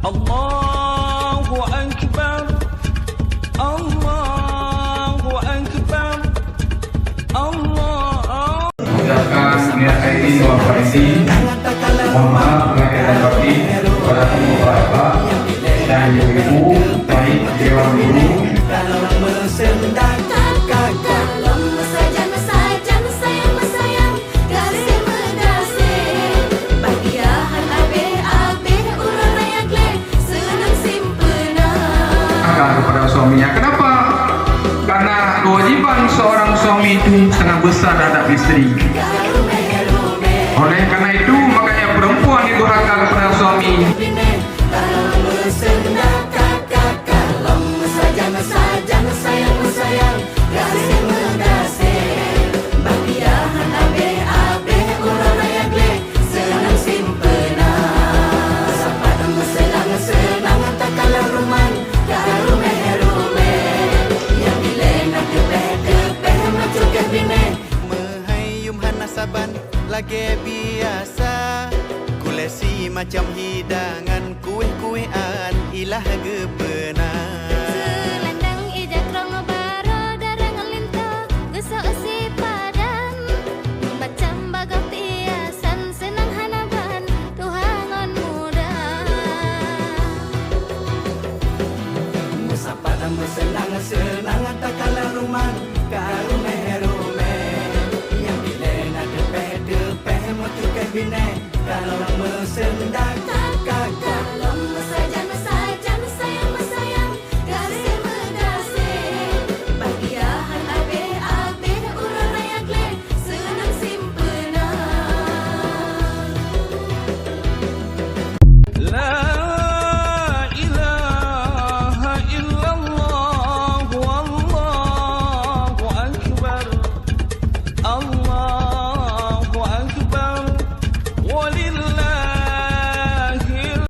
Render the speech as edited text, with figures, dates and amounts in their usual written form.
Allahu Akbar, Allahu Akbar, Allah. Ucapkan niat aidin wal faizin. Mohon maaf lahir dan batin kepada semua bapak dan ibu-ibu, baik dewan guru. Kepada suaminya. Kenapa? Karena kewajiban seorang suami itu sangat besar terhadap istri. Oleh karena itu, makanya perempuan durhaka kepada suami. Lagi biasa kulesi macam hidangan kuih-kuihan ilah gepena.